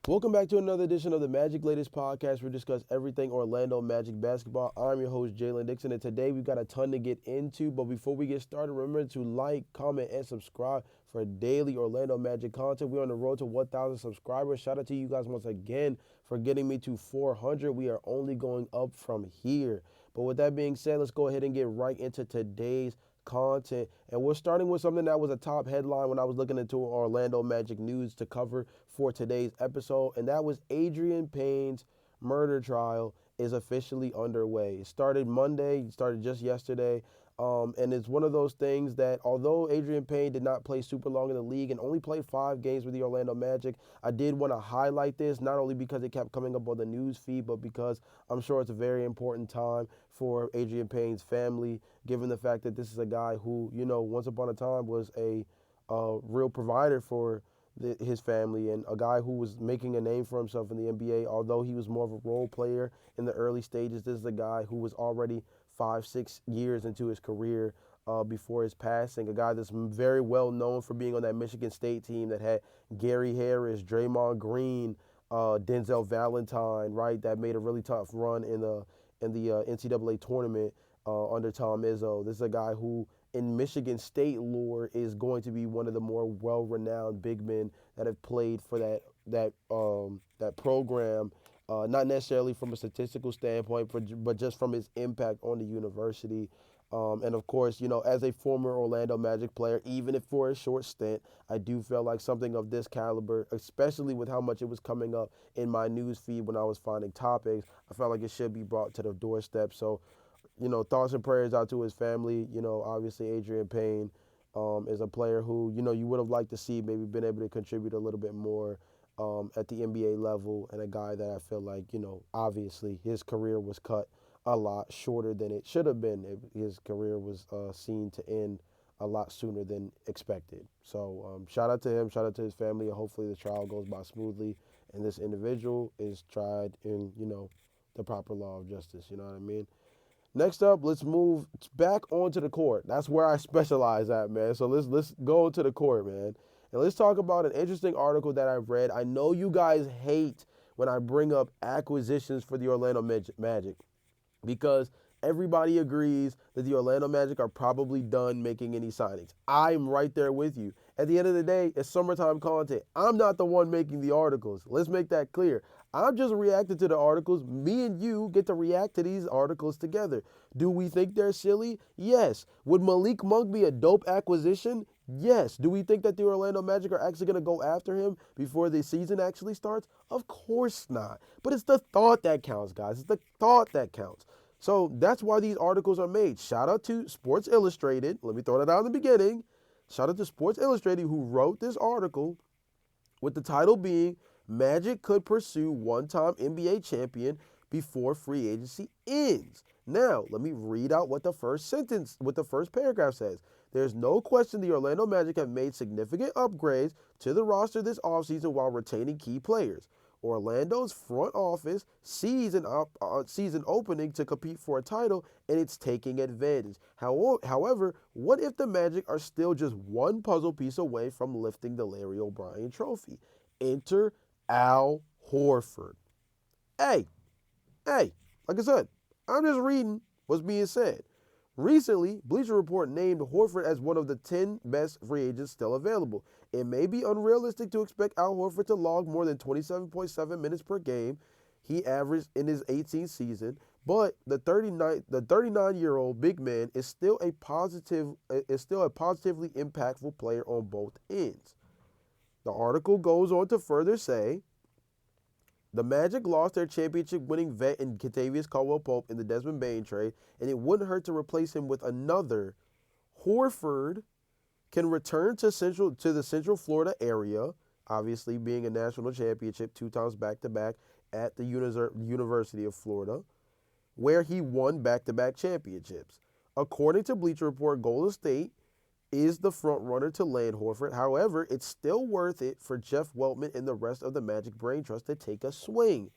Welcome back to another edition of the Magic Latest Podcast where we discuss everything Orlando Magic basketball. I'm your host, Jalon Dixon, and today we've got a ton to get into. But before we get started, remember to like, comment, and subscribe for daily Orlando Magic content. We're on the road to 1,000 subscribers. Shout out to you guys once again for getting me to 400. We are only going up from here. But with that being said, let's go ahead and get right into today's content. And we're starting with something that was a top headline when I was looking into Orlando Magic news to cover for today's episode, and that was Adrian Payne's murder trial is officially underway. It started Monday, it started just yesterday, and it's one of those things that although Adrian Payne did not play super long in the league and only played 5 games with the Orlando Magic, I did want to highlight this, not only because it kept coming up on the news feed, but because I'm sure it's a very important time for Adrian Payne's family, given the fact that this is a guy who, once upon a time was a real provider for his family and a guy who was making a name for himself in the NBA. Although he was more of a role player in the early stages, this is a guy who was already 5-6 years into his career before his passing. A guy that's very well known for being on that Michigan State team that had Gary Harris, Draymond Green, Denzel Valentine, right? That made a really tough run in the NCAA tournament under Tom Izzo. This is a guy who, in Michigan State lore, is going to be one of the more well-renowned big men that have played for that program. Not necessarily from a statistical standpoint, but just from his impact on the university. And of course, as a former Orlando Magic player, even if for a short stint, I do feel like something of this caliber, especially with how much it was coming up in my news feed when I was finding topics, I felt like it should be brought to the doorstep. So, thoughts and prayers out to his family. Obviously Adrian Payne is a player who, you would have liked to see maybe been able to contribute a little bit more at the NBA level, and a guy that I feel like, obviously his career was cut a lot shorter than it should have been. His career was seen to end a lot sooner than expected. So shout out to him, shout out to his family, and hopefully the trial goes by smoothly and this individual is tried in, the proper law of justice. You know what I mean? Next up, let's move back onto the court. That's where I specialize at, man. So let's go to the court, man. And let's talk about an interesting article that I've read. I know you guys hate when I bring up acquisitions for the Orlando Magic because everybody agrees that the Orlando Magic are probably done making any signings. I'm right there with you. At the end of the day, it's summertime content. I'm not the one making the articles. Let's make that clear. I'm just reacting to the articles. Me and you get to react to these articles together. Do we think they're silly? Yes. Would Malik Monk be a dope acquisition? Yes. Do we think that the Orlando Magic are actually going to go after him before the season actually starts? Of course not. But it's the thought that counts, guys. It's the thought that counts. So that's why these articles are made. Shout out to Sports Illustrated. Let me throw that out in the beginning. Shout out to Sports Illustrated who wrote this article with the title being Magic could pursue one-time NBA champion before free agency ends. Now, let me read out what the first paragraph says. There's no question the Orlando Magic have made significant upgrades to the roster this offseason while retaining key players. Orlando's front office sees an opening to compete for a title, and it's taking advantage. However, what if the Magic are still just one puzzle piece away from lifting the Larry O'Brien trophy? Enter Al Horford. Hey, like I said, I'm just reading what's being said. Recently, Bleacher Report named Horford as one of the 10 best free agents still available. It may be unrealistic to expect Al Horford to log more than 27.7 minutes per game he averaged in his 18th season, but the 39-year-old big man is still a positively impactful player on both ends. The article goes on to further say, the Magic lost their championship-winning vet in Kentavious Caldwell-Pope in the Desmond Bane trade, and it wouldn't hurt to replace him with another. Horford can return to the Central Florida area, obviously being a national championship 2 times back-to-back at the University of Florida, where he won back-to-back championships. According to Bleacher Report, Golden State is the front runner to land Horford. However, it's still worth it for Jeff Weltman and the rest of the Magic Brain Trust to take a swing.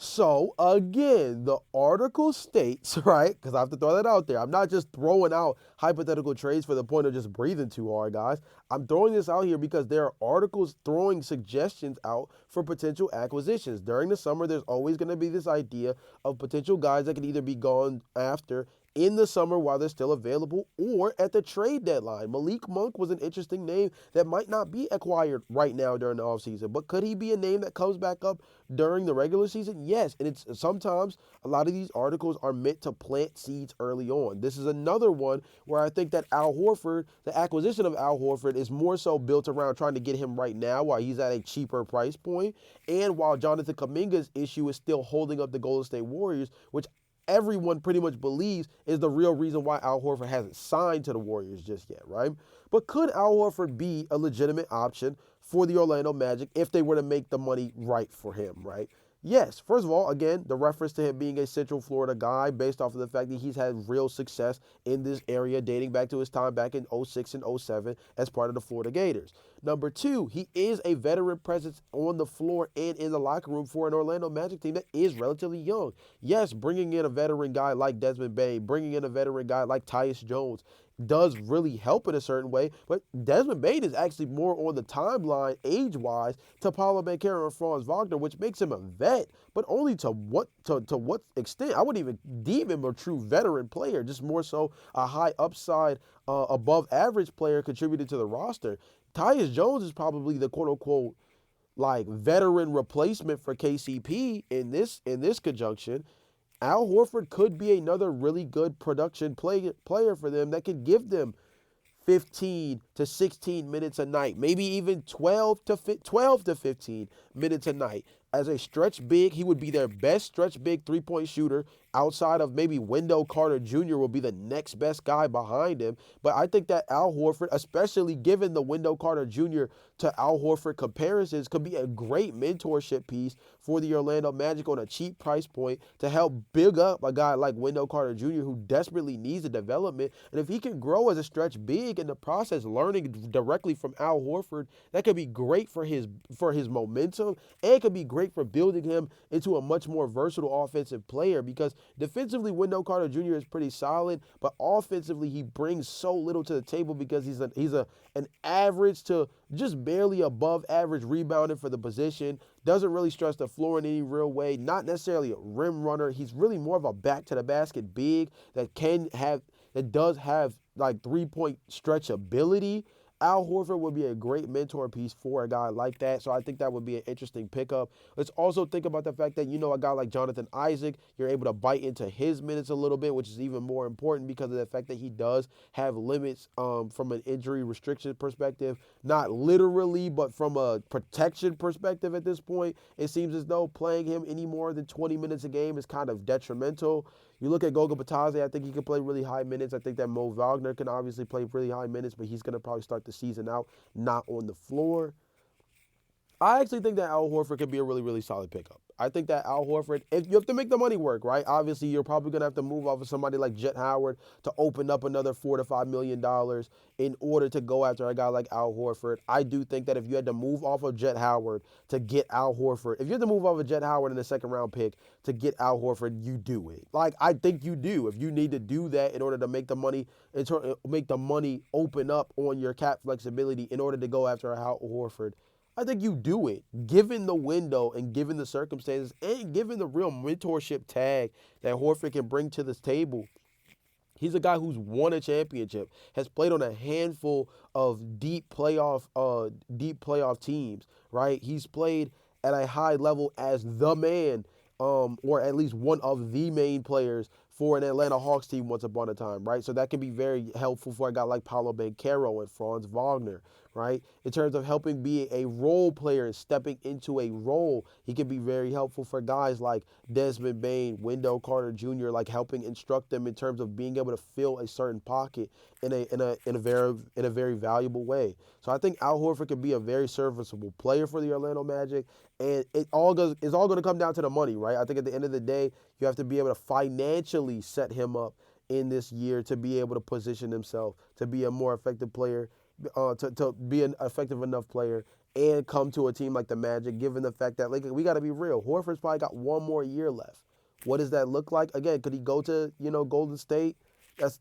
So, again, the article states, right, because I have to throw that out there. I'm not just throwing out hypothetical trades for the point of just breathing too hard, guys. I'm throwing this out here because there are articles throwing suggestions out for potential acquisitions. During the summer, there's always going to be this idea of potential guys that can either be gone after in the summer while they're still available or at the trade deadline. Malik Monk was an interesting name that might not be acquired right now during the offseason, but could he be a name that comes back up during the regular season? Yes, and it's sometimes a lot of these articles are meant to plant seeds early on. This is another one where I think that Al Horford, the acquisition of Al Horford is more so built around trying to get him right now while he's at a cheaper price point, and while Jonathan Kuminga's issue is still holding up the Golden State Warriors, which everyone pretty much believes is the real reason why Al Horford hasn't signed to the Warriors just yet, right? But could Al Horford be a legitimate option for the Orlando Magic if they were to make the money right for him, right? Yes. First of all, again, the reference to him being a Central Florida guy based off of the fact that he's had real success in this area dating back to his time back in 06 and 07 as part of the Florida Gators. Number two, he is a veteran presence on the floor and in the locker room for an Orlando Magic team that is relatively young. Yes, bringing in a veteran guy like Desmond Bane, bringing in a veteran guy like Tyus Jones does really help in a certain way, but Desmond Bane is actually more on the timeline age-wise to Paolo Banchero and Franz Wagner, which makes him a vet, but only to what extent? I wouldn't even deem him a true veteran player, just more so a high upside, above average player contributed to the roster. Tyus Jones is probably the quote-unquote like veteran replacement for KCP in this conjunction. Al Horford could be another really good production player for them that could give them 15 to 16 minutes a night, maybe even 12 to 15 minutes a night. As a stretch big, he would be their best stretch big three-point shooter outside of maybe Wendell Carter Jr. will be the next best guy behind him. But I think that Al Horford, especially given the Wendell Carter Jr. to Al Horford comparisons, could be a great mentorship piece for the Orlando Magic on a cheap price point to help big up a guy like Wendell Carter Jr. who desperately needs a development. And if he can grow as a stretch big in the process, learning directly from Al Horford, that could be great for his momentum, and it could be great for building him into a much more versatile offensive player, because defensively Wendell Carter Jr. is pretty solid, but offensively he brings so little to the table because he's an average to just barely above average rebounder for the position, doesn't really stretch the floor in any real way, not necessarily a rim runner. He's really more of a back to the basket big that does have like three-point stretch ability. Al Horford would be a great mentor piece for a guy like that, so I think that would be an interesting pickup. Let's also think about the fact that, a guy like Jonathan Isaac, you're able to bite into his minutes a little bit, which is even more important because of the fact that he does have limits from an injury restriction perspective. Not literally, but from a protection perspective at this point. It seems as though playing him any more than 20 minutes a game is kind of detrimental. You look at Goga Batadze, I think he can play really high minutes. I think that Mo Wagner can obviously play really high minutes, but he's going to probably start the season out not on the floor. I actually think that Al Horford could be a really, really solid pickup. I think that Al Horford, if you have to make the money work, right? Obviously, you're probably going to have to move off of somebody like Jet Howard to open up another $4 to $5 million in order to go after a guy like Al Horford. I do think that if you had to move off of Jet Howard to get Al Horford, if you had to move off of Jet Howard in the second round pick to get Al Horford, you do it. Like, I think you do. If you need to do that in order to make the money open up on your cap flexibility in order to go after Al Horford, I think you do it, given the window and given the circumstances and given the real mentorship tag that Horford can bring to this table. He's a guy who's won a championship, has played on a handful of deep playoff teams, right? He's played at a high level as the man, or at least one of the main players for an Atlanta Hawks team once upon a time, right? So that can be very helpful for a guy like Paolo Banchero and Franz Wagner, right? In terms of helping be a role player and stepping into a role, he can be very helpful for guys like Desmond Bane, Wendell Carter Jr., like helping instruct them in terms of being able to fill a certain pocket in a very valuable way. So I think Al Horford can be a very serviceable player for the Orlando Magic, and it's all going to come down to the money, right? I think at the end of the day, you have to be able to financially set him up in this year to be able to position himself to be a more effective player, to be an effective enough player and come to a team like the Magic, given the fact that, like, we got to be real. Horford's probably got one more year left. What does that look like? Again, could he go to, Golden State?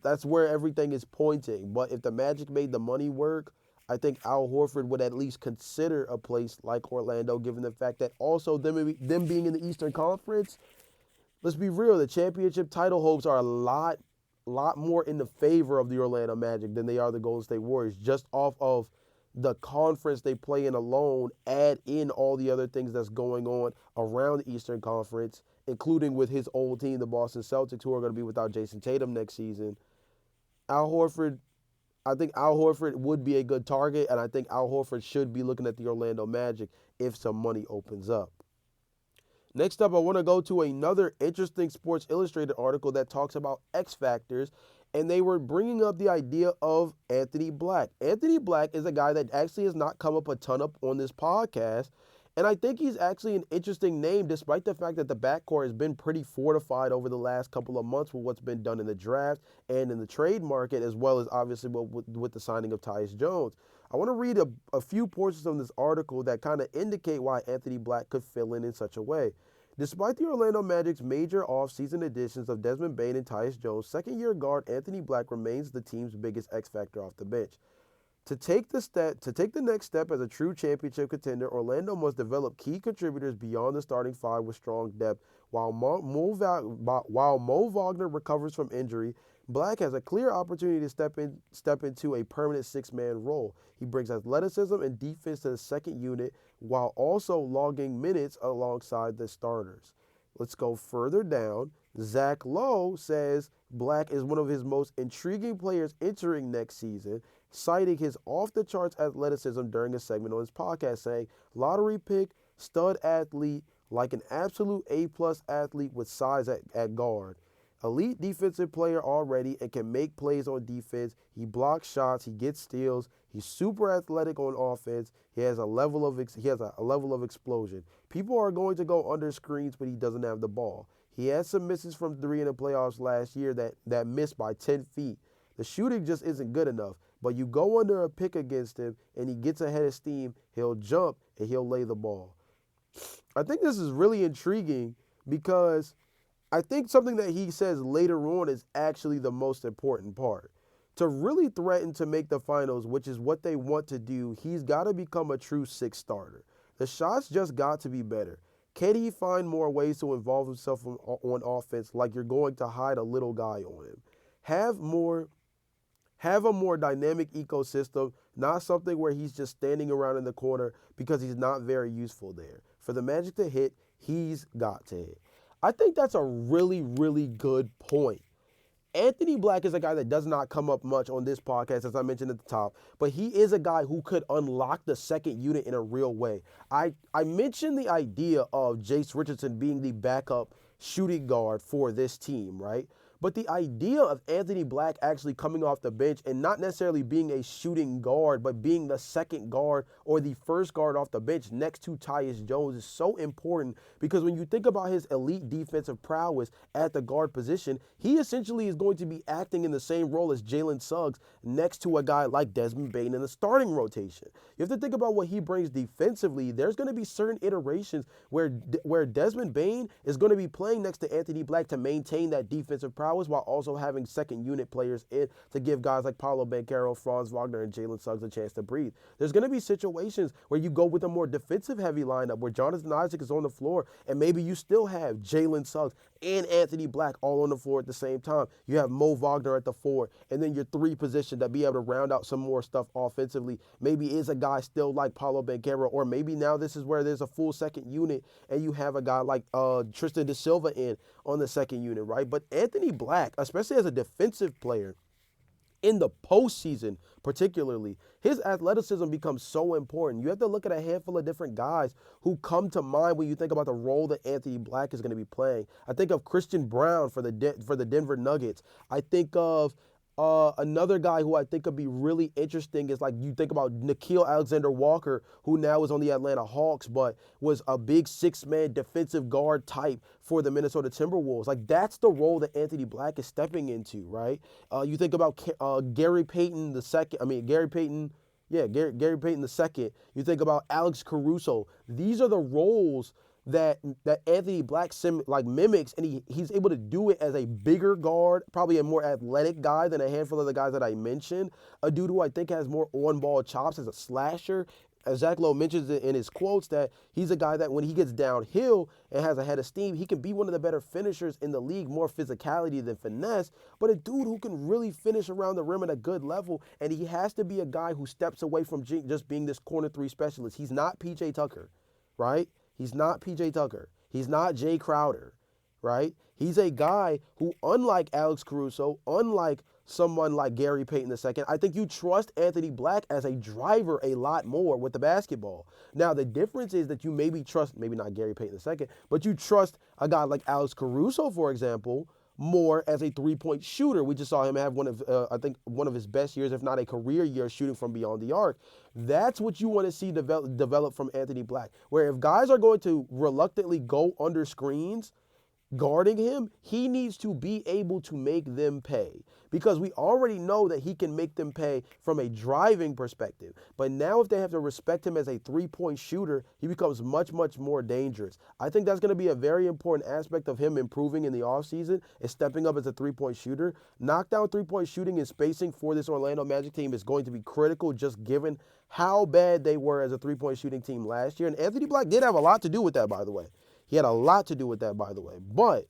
That's where everything is pointing. But if the Magic made the money work, I think Al Horford would at least consider a place like Orlando, given the fact that also them being in the Eastern Conference, let's be real, the championship title hopes are a lot more in the favor of the Orlando Magic than they are the Golden State Warriors, just off of the conference they play in alone. Add in all the other things that's going on around the Eastern Conference, including with his old team, the Boston Celtics, who are going to be without Jason Tatum next season. Al Horford, I think Al Horford would be a good target, and I think Al Horford should be looking at the Orlando Magic if some money opens up. Next up, I want to go to another interesting Sports Illustrated article that talks about X factors, and they were bringing up the idea of Anthony Black. Anthony Black is a guy that actually has not come up a ton up on this podcast, and I think he's actually an interesting name, despite the fact that the backcourt has been pretty fortified over the last couple of months with what's been done in the draft and in the trade market, as well as obviously with the signing of Tyus Jones. I want to read a few portions of this article that kind of indicate why Anthony Black could fill in such a way. Despite the Orlando Magic's major offseason additions of Desmond Bane and Tyus Jones, second-year guard Anthony Black remains the team's biggest X factor off the bench. To take the next step as a true championship contender, Orlando must develop key contributors beyond the starting five with strong depth. While Mo Wagner recovers from injury, Black has a clear opportunity to step into a permanent six-man role. He brings athleticism and defense to the second unit while also logging minutes alongside the starters. Let's go further down. Zach Lowe says Black is one of his most intriguing players entering next season, citing his off-the-charts athleticism during a segment on his podcast, saying, lottery pick, stud athlete, like an absolute A-plus athlete with size at guard. Elite defensive player already and can make plays on defense. He blocks shots. He gets steals. He's super athletic on offense. He has a level of explosion. People are going to go under screens, but he doesn't have the ball. He had some misses from three in the playoffs last year that missed by 10 feet. The shooting just isn't good enough. But you go under a pick against him, and he gets ahead of steam. He'll jump, and he'll lay the ball. I think this is really intriguing because I think something that he says later on is actually the most important part. To really threaten to make the finals, which is what they want to do, he's got to become a true six starter. The shots just got to be better. Can he find more ways to involve himself on offense like you're going to hide a little guy on him? Have a more dynamic ecosystem, not something where he's just standing around in the corner because he's not very useful there. For the Magic to hit, he's got to hit. I think that's a really, really good point. Anthony Black is a guy that does not come up much on this podcast, as I mentioned at the top, but he is a guy who could unlock the second unit in a real way. I mentioned the idea of Jace Richardson being the backup shooting guard for this team, right? But the idea of Anthony Black actually coming off the bench and not necessarily being a shooting guard, but being the second guard or the first guard off the bench next to Tyus Jones is so important because when you think about his elite defensive prowess at the guard position, he essentially is going to be acting in the same role as Jalen Suggs next to a guy like Desmond Bane in the starting rotation. You have to think about what he brings defensively. There's going to be certain iterations where Desmond Bane is going to be playing next to Anthony Black to maintain that defensive prowess while also having second unit players in to give guys like Paolo Banchero, Franz Wagner, and Jalen Suggs a chance to breathe. There's going to be situations where you go with a more defensive heavy lineup where Jonathan Isaac is on the floor and maybe you still have Jalen Suggs and Anthony Black all on the floor at the same time. You have Mo Wagner at the four, and then your three position to be able to round out some more stuff offensively. Maybe is a guy still like Paolo Banchero, or maybe now this is where there's a full second unit and you have a guy like Tristan Da Silva in on the second unit, right? But Anthony Black, especially as a defensive player, in the postseason particularly, his athleticism becomes so important. You have to look at a handful of different guys who come to mind when you think about the role that Anthony Black is going to be playing. I think of Christian Brown for the Denver Nuggets. I think of another guy who I think could be really interesting is like you think about Nickeil Alexander-Walker, who now is on the Atlanta Hawks, but was a big six-man defensive guard type for the Minnesota Timberwolves. Like that's the role that Anthony Black is stepping into, right? You think about Gary Payton II. Gary Payton Yeah, Gary Payton II. You think about Alex Caruso. These are the roles that Anthony Black mimics, and he's able to do it as a bigger guard, probably a more athletic guy than a handful of the guys that I mentioned. A dude who I think has more on-ball chops as a slasher. As Zach Lowe mentions it in his quotes, that he's a guy that when he gets downhill and has a head of steam, he can be one of the better finishers in the league, more physicality than finesse, but a dude who can really finish around the rim at a good level, and he has to be a guy who steps away from just being this corner three specialist. He's not PJ Tucker, right? He's not PJ Tucker. He's not Jay Crowder, right? He's a guy who, unlike Alex Caruso, unlike someone like Gary Payton II, I think you trust Anthony Black as a driver a lot more with the basketball. Now, the difference is that you maybe trust, maybe not Gary Payton II, but you trust a guy like Alex Caruso, for example, more as a three-point shooter. We just saw him have I think one of his best years, if not a career year, shooting from beyond the arc. That's what you want to see develop from Anthony Black, where if guys are going to reluctantly go under screens, guarding him, he needs to be able to make them pay, because we already know that he can make them pay from a driving perspective. But now if they have to respect him as a three-point shooter, he becomes much, much more dangerous. I think that's going to be a very important aspect of him improving in the offseason, is stepping up as a three-point shooter. Knockdown three-point shooting and spacing for this Orlando Magic team is going to be critical, just given how bad they were as a three-point shooting team last year. And Anthony Black did have a lot to do with that, by the way. He had a lot to do with that, by the way. But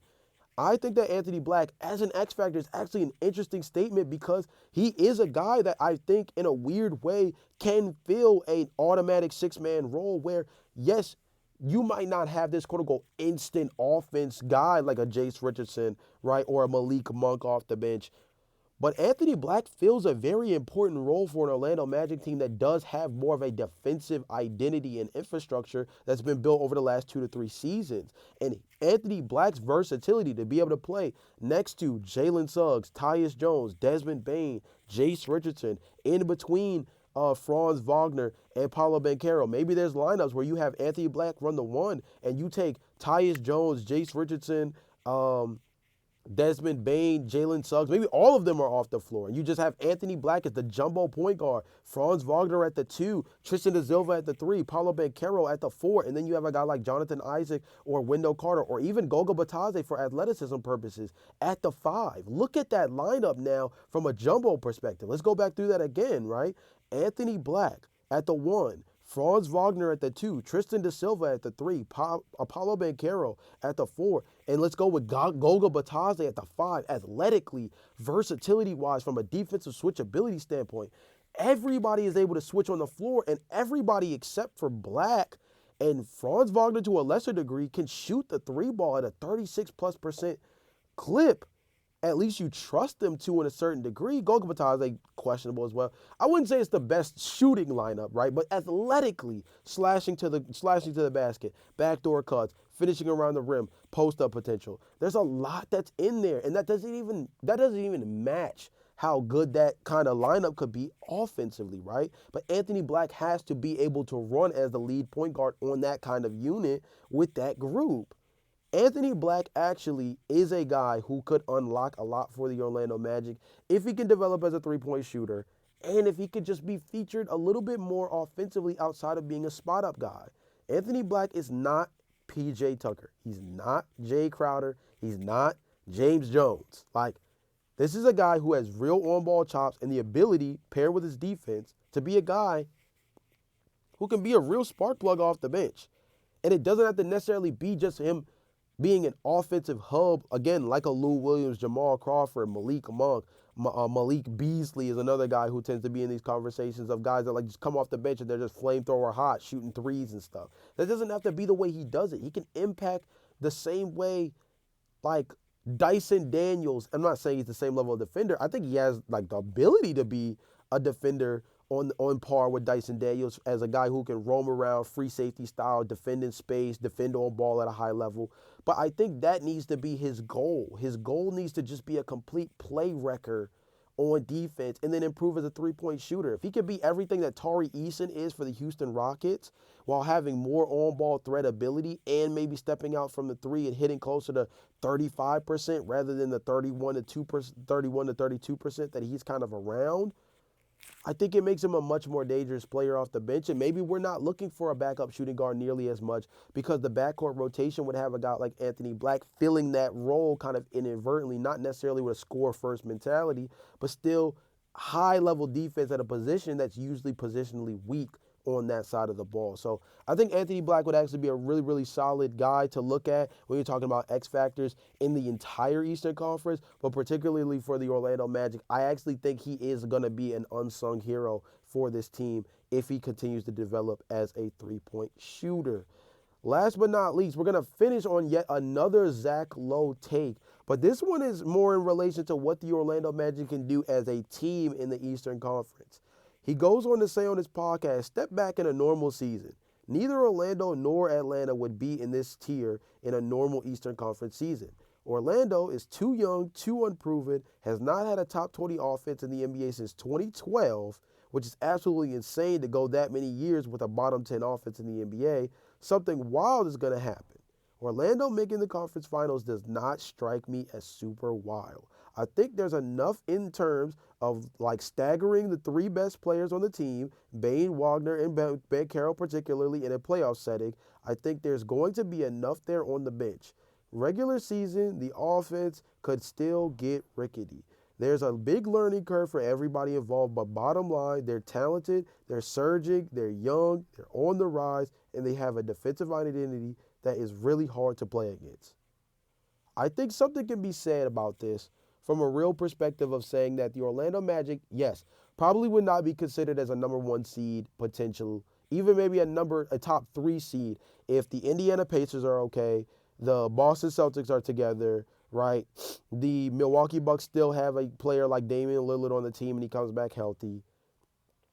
I think that Anthony Black, as an X Factor, is actually an interesting statement, because he is a guy that I think, in a weird way, can fill an automatic six-man role where, yes, you might not have this quote-unquote instant offense guy like a Jace Richardson, right, or a Malik Monk off the bench. But Anthony Black fills a very important role for an Orlando Magic team that does have more of a defensive identity and infrastructure that's been built over the last 2 to 3 seasons. And Anthony Black's versatility to be able to play next to Jalen Suggs, Tyus Jones, Desmond Bane, Jace Richardson, in between Franz Wagner and Paolo Banchero. Maybe there's lineups where you have Anthony Black run the one and you take Tyus Jones, Jace Richardson, Desmond Bane, Jalen Suggs, maybe all of them are off the floor. You just have Anthony Black as the jumbo point guard, Franz Wagner at the 2, Tristan da Silva at the 3, Paolo Banchero at the 4, and then you have a guy like Jonathan Isaac or Wendell Carter or even Goga Batadze for athleticism purposes at the 5. Look at that lineup now from a jumbo perspective. Let's go back through that again, right? Anthony Black at the 1, Franz Wagner at the 2, Tristan da Silva at the 3, Apollo Banchero at the 4, and let's go with Goga Batadze at the 5. Athletically, versatility-wise, from a defensive switchability standpoint, everybody is able to switch on the floor, and everybody except for Black and Franz Wagner to a lesser degree can shoot the 3 ball at a 36+% clip. At least you trust them to in a certain degree. Goga Batadze, questionable as well. I wouldn't say it's the best shooting lineup, right? But athletically, slashing to the basket, backdoor cuts, finishing around the rim, post-up potential. There's a lot that's in there, and that doesn't even match how good that kind of lineup could be offensively, right? But Anthony Black has to be able to run as the lead point guard on that kind of unit with that group. Anthony Black actually is a guy who could unlock a lot for the Orlando Magic if he can develop as a three-point shooter, and if he could just be featured a little bit more offensively outside of being a spot-up guy. Anthony Black is not PJ Tucker. He's not Jay Crowder. He's not James Jones. This is a guy who has real on-ball chops and the ability, paired with his defense, to be a guy who can be a real spark plug off the bench. And it doesn't have to necessarily be just him being an offensive hub, again, like a Lou Williams, Jamal Crawford, Malik Monk. Malik Beasley is another guy who tends to be in these conversations of guys that just come off the bench and they're just flamethrower hot, shooting threes and stuff. That doesn't have to be the way he does it. He can impact the same way like Dyson Daniels. I'm not saying he's the same level of defender. I think he has the ability to be a defender on par with Dyson Daniels as a guy who can roam around free safety style, defend in space, defend on ball at a high level. But I think that needs to be his goal. His goal needs to just be a complete play wrecker on defense and then improve as a three-point shooter. If he could be everything that Tari Eason is for the Houston Rockets while having more on-ball threat ability and maybe stepping out from the 3 and hitting closer to 35% rather than the 31 to 32% that he's kind of around, I think it makes him a much more dangerous player off the bench. And maybe we're not looking for a backup shooting guard nearly as much because the backcourt rotation would have a guy like Anthony Black filling that role kind of inadvertently, not necessarily with a score first mentality, but still high level defense at a position that's usually positionally weak on that side of the ball. So I think Anthony Black would actually be a really, really solid guy to look at when you're talking about X factors in the entire Eastern Conference, but particularly for the Orlando Magic. I actually think he is going to be an unsung hero for this team if he continues to develop as a three-point shooter. Last but not least, we're going to finish on yet another Zach Lowe take, but this one is more in relation to what the Orlando Magic can do as a team in the Eastern Conference. He goes on to say on his podcast, step back in a normal season. Neither Orlando nor Atlanta would be in this tier in a normal Eastern Conference season. Orlando is too young, too unproven, has not had a top 20 offense in the NBA since 2012, which is absolutely insane to go that many years with a bottom 10 offense in the NBA. Something wild is going to happen. Orlando making the conference finals does not strike me as super wild. I think there's enough in terms of like staggering the three best players on the team, Bane, Wagner, and Ben Carroll particularly in a playoff setting. I think there's going to be enough there on the bench. Regular season, the offense could still get rickety. There's a big learning curve for everybody involved, but bottom line, they're talented, they're surging, they're young, they're on the rise, and they have a defensive identity that is really hard to play against. I think something can be said about this from a real perspective of saying that the Orlando Magic, yes, probably would not be considered as a number one seed potential, even maybe a top 3 seed if the Indiana Pacers are okay, the Boston Celtics are together, right? The Milwaukee Bucks still have a player like Damian Lillard on the team and he comes back healthy.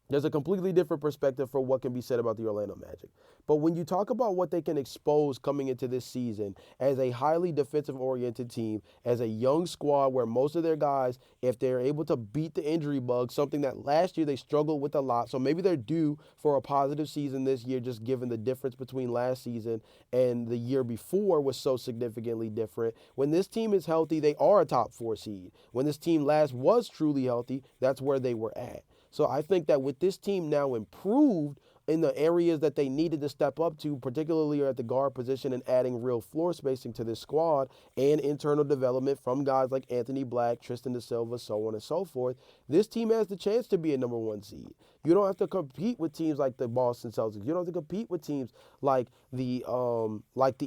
There's a completely different perspective for what can be said about the Orlando Magic. But when you talk about what they can expose coming into this season as a highly defensive-oriented team, as a young squad where most of their guys, if they're able to beat the injury bug, something that last year they struggled with a lot, so maybe they're due for a positive season this year just given the difference between last season and the year before was so significantly different. When this team is healthy, they are a top 4 seed. When this team last was truly healthy, that's where they were at. So I think that with this team now improved in the areas that they needed to step up to, particularly at the guard position and adding real floor spacing to this squad and internal development from guys like Anthony Black, Tristan Da Silva, so on and so forth, this team has the chance to be a number 1 seed. You don't have to compete with teams like the Boston Celtics. You don't have to compete with teams like the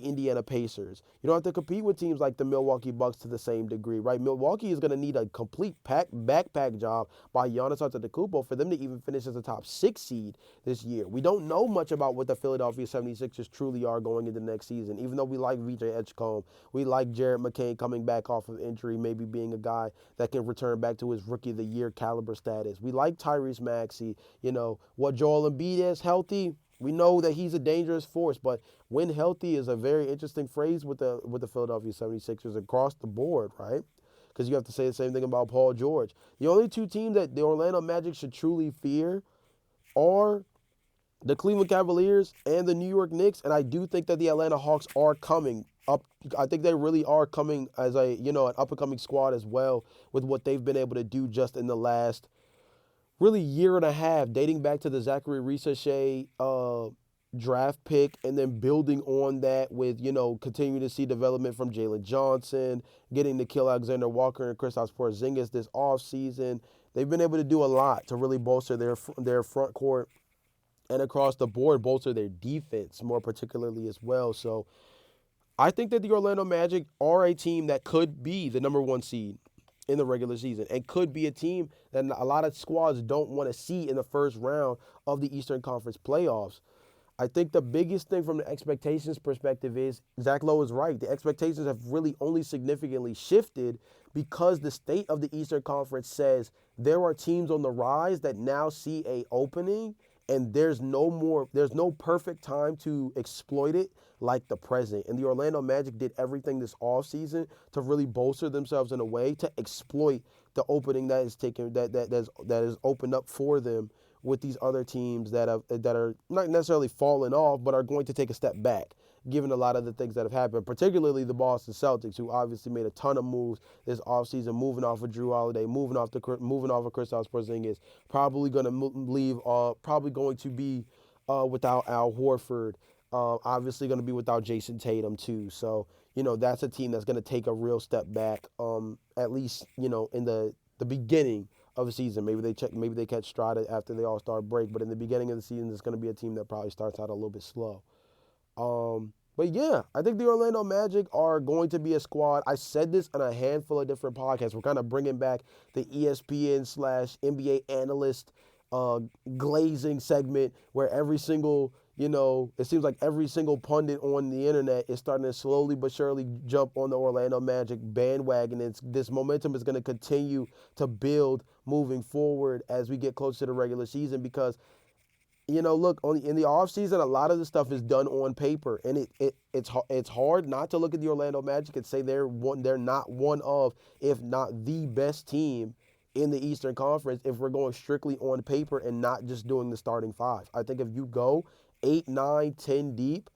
Indiana Pacers. You don't have to compete with teams like the Milwaukee Bucks to the same degree, right? Milwaukee is going to need a complete backpack job by Giannis Antetokounmpo for them to even finish as a top 6 seed this year. We don't know much about what the Philadelphia 76ers truly are going into next season, even though we like VJ Edgecombe. We like Jared McCain coming back off of injury, maybe being a guy that can return back to his Rookie of the Year caliber status. We like Tyrese Maxey. You know, what Joel Embiid is healthy, we know that he's a dangerous force, but when healthy is a very interesting phrase with the Philadelphia 76ers across the board, right? Because you have to say the same thing about Paul George. The only 2 teams that the Orlando Magic should truly fear are the Cleveland Cavaliers and the New York Knicks, and I do think that the Atlanta Hawks are coming up. I think they really are coming as an up-and-coming squad as well with what they've been able to do just in the last really year and a half, dating back to the Zachary Risache draft pick and then building on that with, continuing to see development from Jalen Johnson, getting to kill Alexander Walker and Kristaps Porzingis this offseason. They've been able to do a lot to really bolster their front court and across the board bolster their defense more particularly as well. So I think that the Orlando Magic are a team that could be the number 1 seed in the regular season and could be a team that a lot of squads don't want to see in the first round of the Eastern Conference playoffs. I think the biggest thing from the expectations perspective is Zach Lowe is right. The expectations have really only significantly shifted because the state of the Eastern Conference says there are teams on the rise that now see a opening and there's no perfect time to exploit it like the present. And the Orlando Magic did everything this offseason to really bolster themselves in a way to exploit the opening that is opened up for them with these other teams that are not necessarily falling off, but are going to take a step back given a lot of the things that have happened, particularly the Boston Celtics, who obviously made a ton of moves this offseason, moving off of Drew Holiday, moving off of Kristaps Porzingis, probably going to leave, probably going to be without Al Horford, obviously going to be without Jason Tatum too. So, that's a team that's going to take a real step back, at least, in the beginning of the season. Maybe they catch stride after the All-Star break, but in the beginning of the season, it's going to be a team that probably starts out a little bit slow. But yeah, I think the Orlando Magic are going to be a squad. I said this on a handful of different podcasts. We're kind of bringing back the ESPN/NBA analyst glazing segment where every single, it seems like every single pundit on the internet is starting to slowly but surely jump on the Orlando Magic bandwagon. This momentum is going to continue to build moving forward as we get closer to the regular season because look, in the offseason, a lot of the stuff is done on paper, and it's hard not to look at the Orlando Magic and say they're not one of, if not the best team in the Eastern Conference if we're going strictly on paper and not just doing the starting five. I think if you go 8, 9, 10 deep,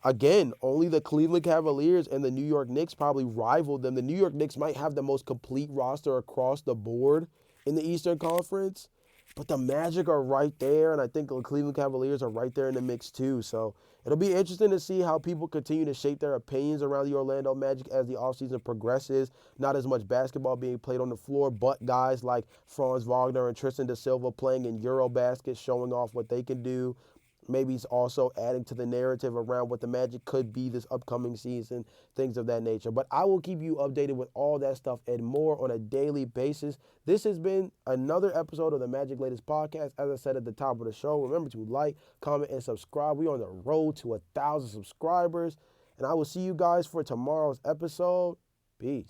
again, only the Cleveland Cavaliers and the New York Knicks probably rival them. The New York Knicks might have the most complete roster across the board in the Eastern Conference, but the Magic are right there, and I think the Cleveland Cavaliers are right there in the mix too. So it'll be interesting to see how people continue to shape their opinions around the Orlando Magic as the offseason progresses. Not as much basketball being played on the floor, but guys like Franz Wagner and Tristan da Silva playing in Eurobasket, showing off what they can do. Maybe he's also adding to the narrative around what the Magic could be this upcoming season, things of that nature. But I will keep you updated with all that stuff and more on a daily basis. This has been another episode of the Magic Latest Podcast. As I said at the top of the show, remember to like, comment, and subscribe. We're on the road to 1,000 subscribers. And I will see you guys for tomorrow's episode. Peace.